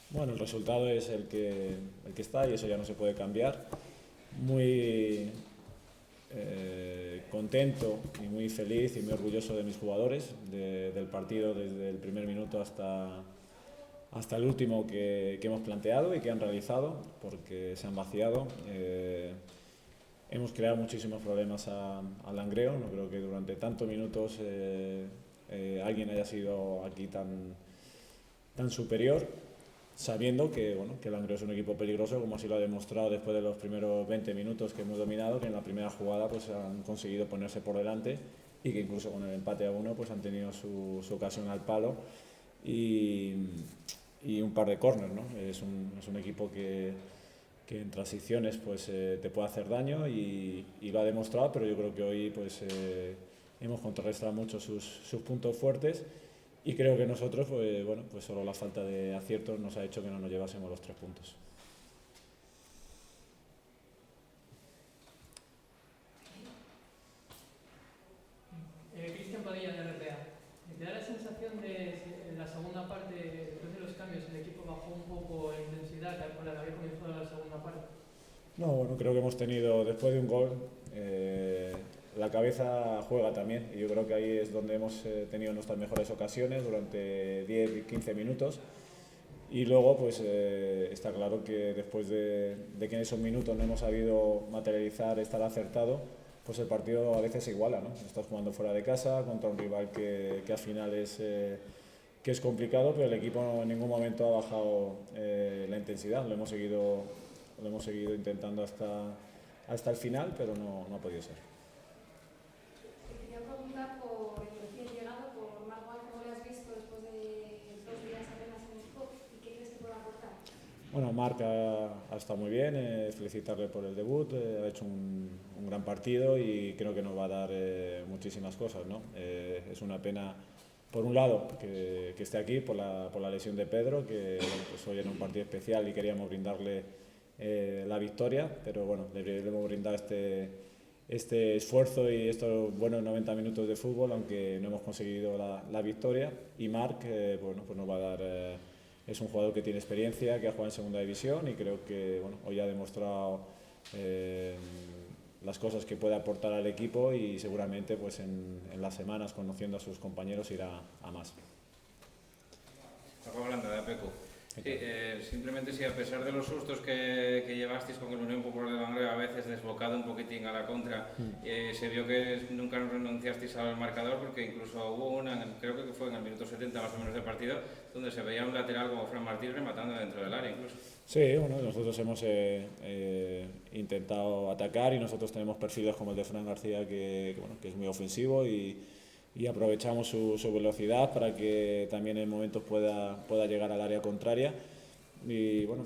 Bueno, el resultado es el que está y eso ya no se puede cambiar. Muy contento y muy feliz y muy orgulloso de mis jugadores, del partido desde el primer minuto hasta el último que hemos planteado y que han realizado, porque se han vaciado. Hemos creado muchísimos problemas a Langreo. No creo que durante tantos minutos alguien haya sido aquí tan superior, sabiendo que, bueno, que Langreo es un equipo peligroso, como así lo ha demostrado después de los primeros 20 minutos que hemos dominado, que en la primera jugada pues han conseguido ponerse por delante y que incluso con el empate a uno pues han tenido su ocasión al palo y, y un par de córner, ¿no? Es un equipo que en transiciones pues te puede hacer daño y lo ha demostrado, pero yo creo que hoy pues hemos contrarrestado mucho sus puntos fuertes y creo que nosotros pues bueno, pues solo la falta de aciertos nos ha hecho que no nos llevásemos los 3 puntos. Cristian Padilla de RPA. ¿Te da la sensación de si en la segunda parte, después de los cambios, el equipo bajó un poco la intensidad con la que había comenzado la segunda parte? No, bueno, creo que hemos tenido, después de un gol, la cabeza juega también y yo creo que ahí es donde hemos tenido nuestras mejores ocasiones durante 10-15 minutos y luego pues está claro que después de que en esos minutos no hemos sabido materializar, estar acertado, pues el partido a veces se iguala, ¿no? Estás jugando fuera de casa contra un rival que al final que es complicado, pero el equipo en ningún momento ha bajado la intensidad, lo hemos seguido intentando hasta el final, pero no ha podido ser. Te quería preguntar por el recién llegado, por Marc Gual, ¿cómo le has visto después de 2 días apenas en el club y qué crees que puede aportar? Bueno, Marc ha estado muy bien, felicitarle por el debut, ha hecho un gran partido y creo que nos va a dar muchísimas cosas, ¿no? Es una pena, por un lado, que esté aquí por la lesión de Pedro, que bueno, pues hoy era un partido especial y queríamos brindarle la victoria, pero bueno, le hemos brindado este esfuerzo y estos buenos 90 minutos de fútbol, aunque no hemos conseguido la victoria. Y Marc, bueno, pues nos va a dar, es un jugador que tiene experiencia, que ha jugado en segunda división y creo que bueno, hoy ha demostrado las cosas que puede aportar al equipo y seguramente pues en las semanas, conociendo a sus compañeros, irá a más. Rafa Blanda, de APECO. Sí, simplemente si a pesar de los sustos que llevasteis con el Unión Popular de Langreo, a veces desbocado un poquitín a la contra, se vio que nunca renunciasteis al marcador, porque incluso hubo una, creo que fue en el minuto 70 más o menos de partido, donde se veía un lateral como Fran Martín rematando dentro del área incluso. Sí, bueno, nosotros hemos intentado atacar y nosotros tenemos perfiles como el de Fran García bueno, que es muy ofensivo y aprovechamos su velocidad para que también en momentos pueda llegar al área contraria. Y bueno,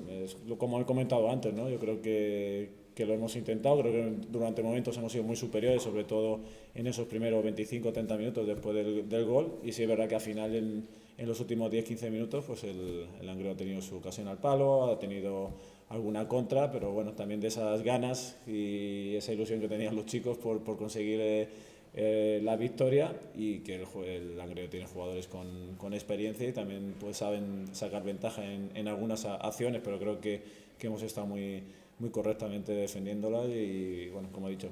como he comentado antes, ¿no? Yo creo que lo hemos intentado, creo que durante momentos hemos sido muy superiores, sobre todo en esos primeros 25-30 minutos después del gol. Y sí es verdad que al final en los últimos 10-15 minutos pues el Langreo ha tenido su ocasión al palo, ha tenido alguna contra, pero bueno, también de esas ganas y esa ilusión que tenían los chicos por conseguir la victoria y que el Langreo tiene jugadores con experiencia y también pues saben sacar ventaja en algunas acciones, pero creo que hemos estado muy correctamente defendiéndola y bueno, como he dicho,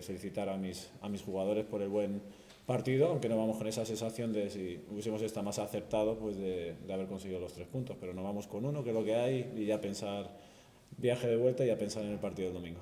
felicitar a mis jugadores por el buen partido, aunque no vamos con esa sensación de si hubiésemos estado más acertados pues de haber conseguido los 3 puntos, pero no vamos con uno, que es lo que hay, y ya pensar viaje de vuelta y a pensar en el partido del domingo.